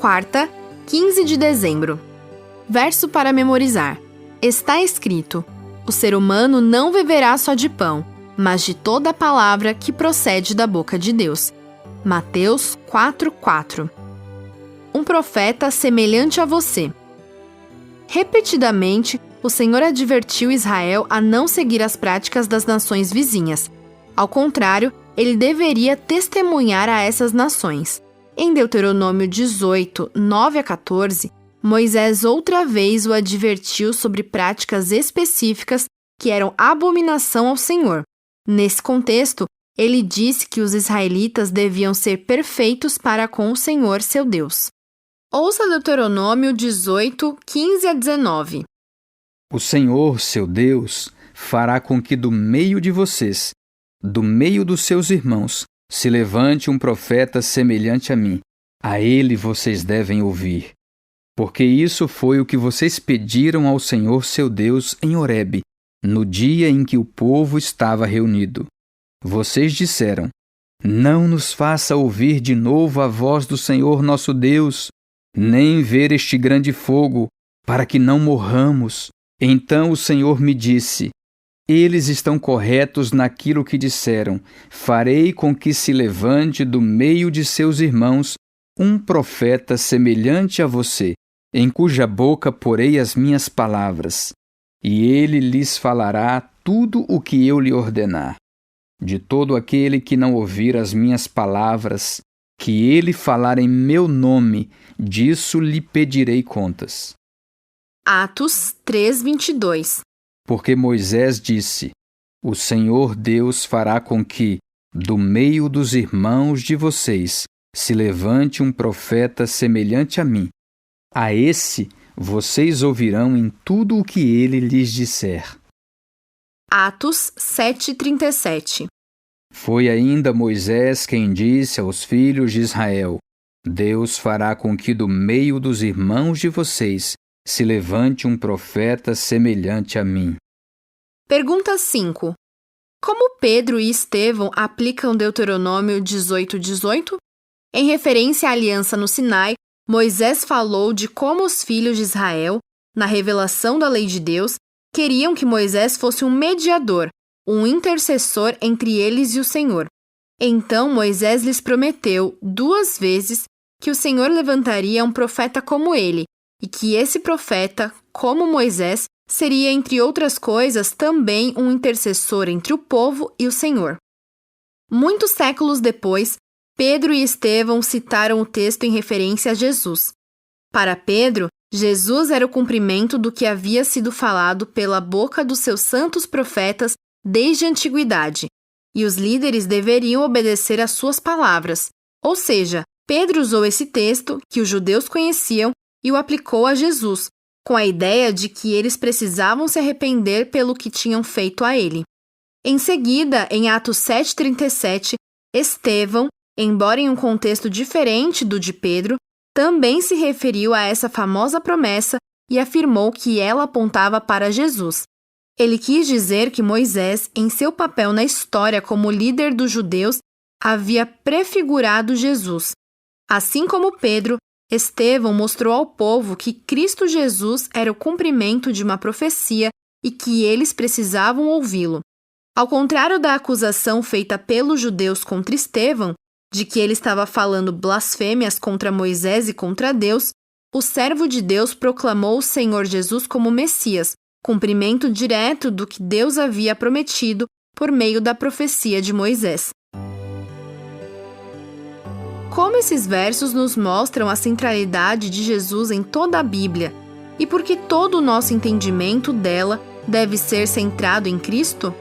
Quarta, 15 de dezembro. Verso para memorizar. Está escrito: o ser humano não viverá só de pão, mas de toda a palavra que procede da boca de Deus. Mateus 4:4. Um profeta semelhante a você. Repetidamente, o Senhor advertiu Israel a não seguir as práticas das nações vizinhas. Ao contrário, ele deveria testemunhar a essas nações. Em Deuteronômio 18, 9-14, Moisés outra vez o advertiu sobre práticas específicas que eram abominação ao Senhor. Nesse contexto, ele disse que os israelitas deviam ser perfeitos para com o Senhor, seu Deus. Ouça Deuteronômio 18, 15-19. O Senhor, seu Deus, fará com que do meio de vocês, do meio dos seus irmãos, se levante um profeta semelhante a mim. A ele vocês devem ouvir. Porque isso foi o que vocês pediram ao Senhor, seu Deus, em Horebe, no dia em que o povo estava reunido. Vocês disseram: não nos faça ouvir de novo a voz do Senhor nosso Deus, nem ver este grande fogo, para que não morramos. Então o Senhor me disse: eles estão corretos naquilo que disseram. Farei com que se levante do meio de seus irmãos um profeta semelhante a você, em cuja boca porei as minhas palavras, e ele lhes falará tudo o que eu lhe ordenar. De todo aquele que não ouvir as minhas palavras, que ele falar em meu nome, disso lhe pedirei contas. Atos 3:22. Porque Moisés disse: o Senhor Deus fará com que, do meio dos irmãos de vocês, se levante um profeta semelhante a mim. A esse vocês ouvirão em tudo o que ele lhes disser. Atos 7:37. Foi ainda Moisés quem disse aos filhos de Israel: Deus fará com que do meio dos irmãos de vocês se levante um profeta semelhante a mim. Pergunta 5. Como Pedro e Estevão aplicam Deuteronômio 18:18? Em referência à aliança no Sinai, Moisés falou de como os filhos de Israel, na revelação da lei de Deus, queriam que Moisés fosse um mediador, um intercessor entre eles e o Senhor. Então Moisés lhes prometeu 2 vezes que o Senhor levantaria um profeta como ele, e que esse profeta, como Moisés, seria, entre outras coisas, também um intercessor entre o povo e o Senhor. Muitos séculos depois, Pedro e Estevão citaram o texto em referência a Jesus. Para Pedro, Jesus era o cumprimento do que havia sido falado pela boca dos seus santos profetas desde a antiguidade, e os líderes deveriam obedecer às suas palavras. Ou seja, Pedro usou esse texto, que os judeus conheciam, e o aplicou a Jesus, com a ideia de que eles precisavam se arrepender pelo que tinham feito a ele. Em seguida, em Atos 7:37, Estevão, embora em um contexto diferente do de Pedro, também se referiu a essa famosa promessa e afirmou que ela apontava para Jesus. Ele quis dizer que Moisés, em seu papel na história como líder dos judeus, havia prefigurado Jesus. Assim como Pedro, Estevão mostrou ao povo que Cristo Jesus era o cumprimento de uma profecia e que eles precisavam ouvi-lo. Ao contrário da acusação feita pelos judeus contra Estevão, de que ele estava falando blasfêmias contra Moisés e contra Deus, o servo de Deus proclamou o Senhor Jesus como Messias, cumprimento direto do que Deus havia prometido por meio da profecia de Moisés. Como esses versos nos mostram a centralidade de Jesus em toda a Bíblia e por que todo o nosso entendimento dela deve ser centrado em Cristo?